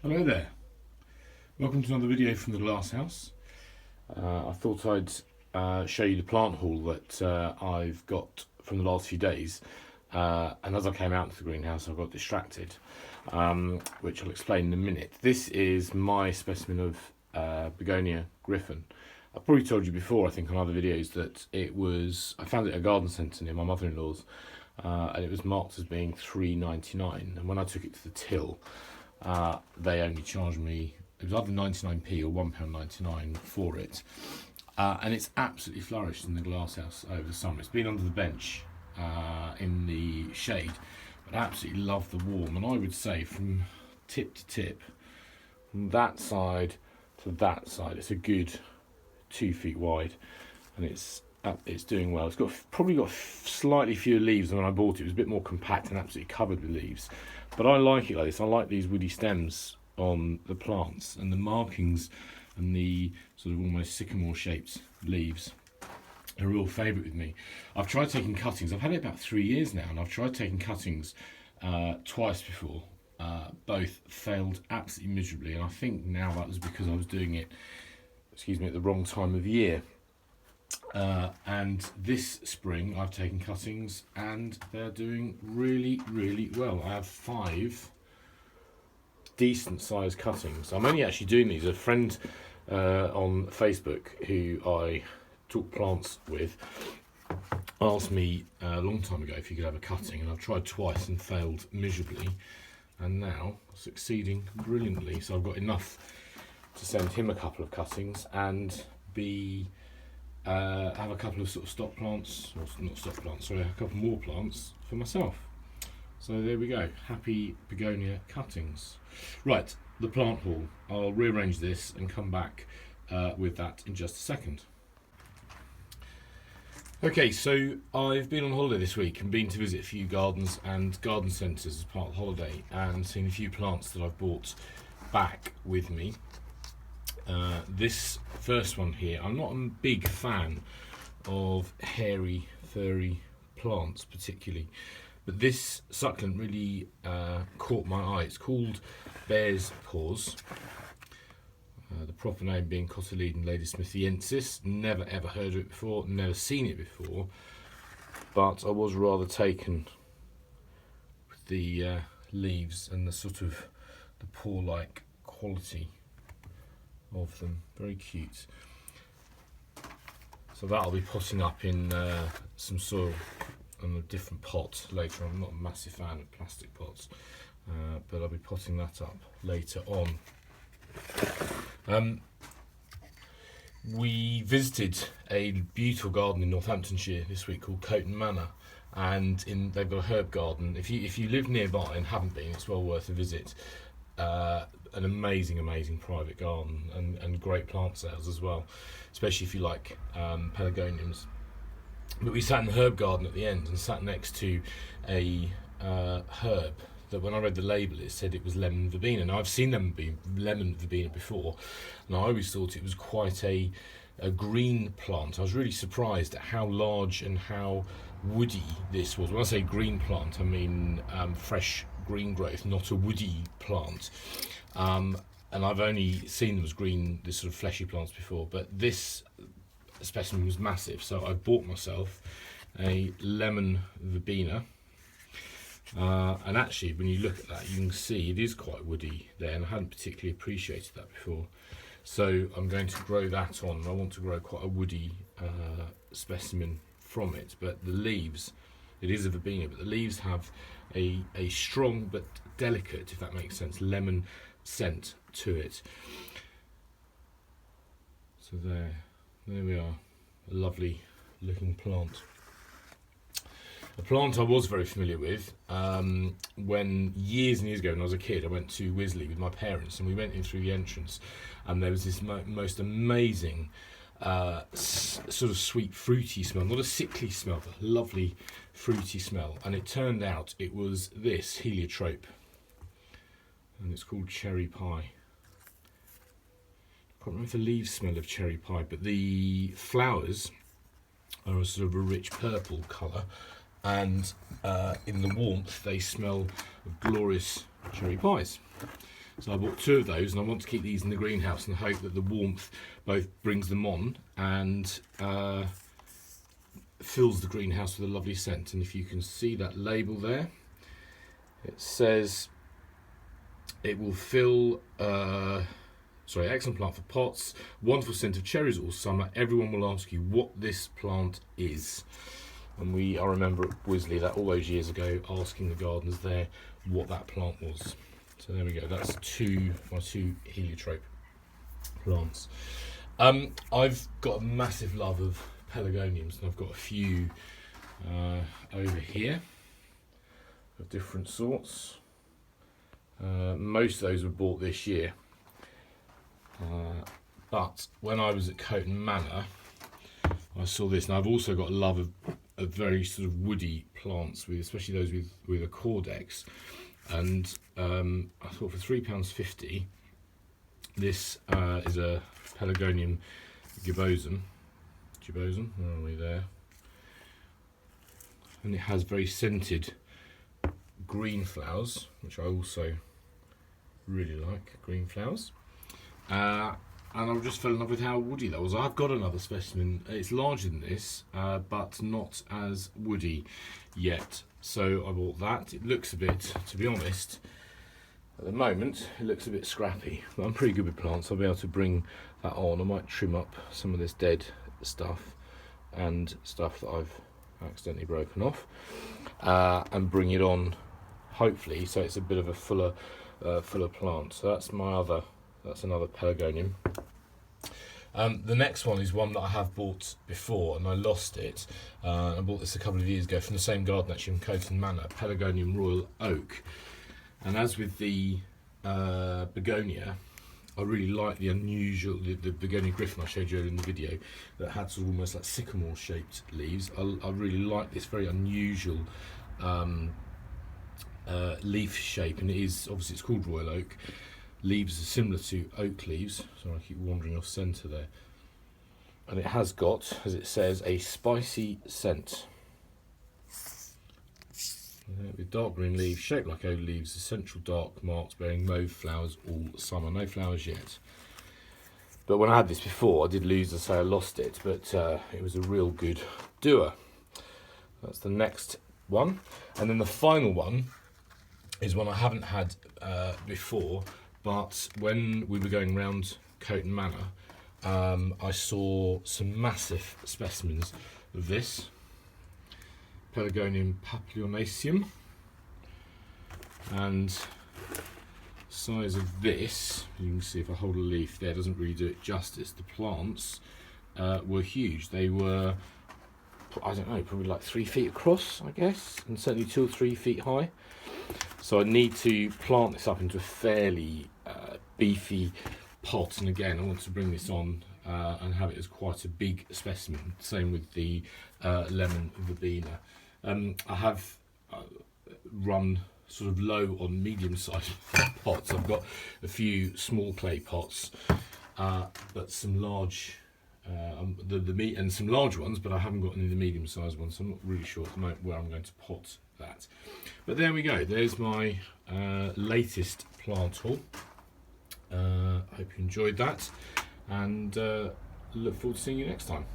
Hello there, welcome to another video from the glass house. I thought I'd show you the plant haul that I've got from the last few days, and as I came out to the greenhouse I got distracted, which I'll explain in a minute. This is my specimen of B.Gryphon. I've probably told you before, I think on other videos, that I found it at a garden centre near my mother-in-law's, and it was marked as being £3.99, and when I took it to the till, they only charged me, it was either 99p or £1.99 for it, and it's absolutely flourished in the glass house over the summer. It's been under the bench in the shade, but I absolutely love the warm, and I would say from tip to tip, from that side to that side, it's a good 2 feet wide, and it's doing well. It's probably got slightly fewer leaves than when I bought it. It was a bit more compact and absolutely covered with leaves, but I like it like this. I like these woody stems on the plants and the markings and the sort of almost sycamore shaped leaves are a real favourite with me. I've tried taking cuttings. I've had it about 3 years now, and I've tried taking cuttings twice before. Both failed absolutely miserably, and I think now that was because I was doing it, at the wrong time of year. And this spring I've taken cuttings and they're doing really, really well. I have 5 decent sized cuttings. I'm only actually doing these. A friend on Facebook who I talk plants with asked me a long time ago if you could have a cutting, and I've tried twice and failed miserably, and now succeeding brilliantly. So I've got enough to send him a couple of cuttings and have a couple of sort of stock plants, or not stock plants, sorry, a couple more plants for myself. So there we go, happy begonia cuttings. Right, the plant haul. I'll rearrange this and come back with that in just a second. Okay, so I've been on holiday this week and been to visit a few gardens and garden centres as part of the holiday, and seen a few plants that I've brought back with me. This first one here, I'm not a big fan of hairy, furry plants particularly, but this succulent really caught my eye. It's called bear's paws, the proper name being Cotyledon ladysmithiensis. Never ever heard of it before, never seen it before, but I was rather taken with the leaves and the sort of the paw-like quality of them. Very cute. So that'll be potting up in some soil in a different pot later on. I'm not a massive fan of plastic pots, but I'll be potting that up later on. We visited a beautiful garden in Northamptonshire this week called Coton Manor, and they've got a herb garden. If you live nearby and haven't been, it's well worth a visit. An amazing private garden, and great plant sales as well, especially if you like pelargoniums. But we sat in the herb garden at the end and sat next to a herb that, when I read the label, it said it was lemon verbena. Now, I've seen lemon verbena before, and I always thought it was quite a green plant. I was really surprised at how large and how woody this was. When I say green plant, I mean fresh green growth, not a woody plant. And I've only seen them as green, this sort of fleshy plants before, but this specimen was massive, so I bought myself a lemon verbena. And actually, when you look at that, you can see it is quite woody there, and I hadn't particularly appreciated that before. So I'm going to grow that on. I want to grow quite a woody specimen from it, but the leaves, it is a verbena, but the leaves have a strong but delicate, if that makes sense, lemon scent to it. So there we are, a lovely looking plant. A plant I was very familiar with when years and years ago, when I was a kid, I went to Wisley with my parents, and we went in through the entrance, and there was this most amazing sort of sweet fruity smell, not a sickly smell, but a lovely fruity smell, and it turned out it was this heliotrope, and it's called cherry pie. I can't remember if the leaves smell of cherry pie, but the flowers are a sort of a rich purple colour, and in the warmth they smell of glorious cherry pies. So I bought 2 of those, and I want to keep these in the greenhouse and hope that the warmth both brings them on and fills the greenhouse with a lovely scent. And if you can see that label there, it says it will fill, excellent plant for pots, wonderful scent of cherries all summer. Everyone will ask you what this plant is. And I remember at Wisley that all those years ago asking the gardeners there what that plant was. So there we go, that's my two heliotrope plants. I've got a massive love of pelargoniums, and I've got a few over here of different sorts. Most of those were bought this year. But when I was at Coton Manor, I saw this, and I've also got a love of very sort of woody plants, especially those with a caudex. And I thought for £3.50, this is a Pelargonium gibosum. Where are we there? And it has very scented green flowers, which I also really like, green flowers. And I just fell in love with how woody that was. I've got another specimen. It's larger than this, but not as woody yet. So I bought that. It looks a bit, to be honest, at the moment, it looks a bit scrappy. But I'm pretty good with plants. I'll be able to bring that on. I might trim up some of this dead stuff and stuff that I've accidentally broken off, and bring it on, hopefully, so it's a bit of a fuller plant. So that's another Pelargonium. The next one is one that I have bought before and I lost it. I bought this a couple of years ago from the same garden actually in Coton Manor, Pelargonium Royal Oak. And as with the begonia, I really like the unusual, the B.Gryphon I showed you earlier in the video that had sort of almost like sycamore shaped leaves. I really like this very unusual leaf shape, and it's called Royal Oak. Leaves are similar to oak leaves, so I keep wandering off centre there. And it has got, as it says, a spicy scent. With dark green leaves, shaped like oak leaves, essential dark marks bearing mauve flowers all summer. No flowers yet. But when I had this before, I did lose, I lost it, but it was a real good doer. That's the next one. And then the final one is one I haven't had before. But when we were going around Coton Manor, I saw some massive specimens of this Pelargonium papilionaceum, and size of this, you can see if I hold a leaf there, doesn't really do it justice. The plants were huge. They were, I don't know, probably like 3 feet across, I guess, and certainly 2 or 3 feet high. So I need to plant this up into a fairly beefy pot, and again I want to bring this on and have it as quite a big specimen. Same with the lemon verbena. I have run sort of low on medium-sized pots. I've got a few small clay pots, but some large, and some large ones, but I haven't got any of the medium-sized ones, so I'm not really sure at the moment where I'm going to pot that. But there we go, there's my latest plant haul. Hope you enjoyed that, and look forward to seeing you next time.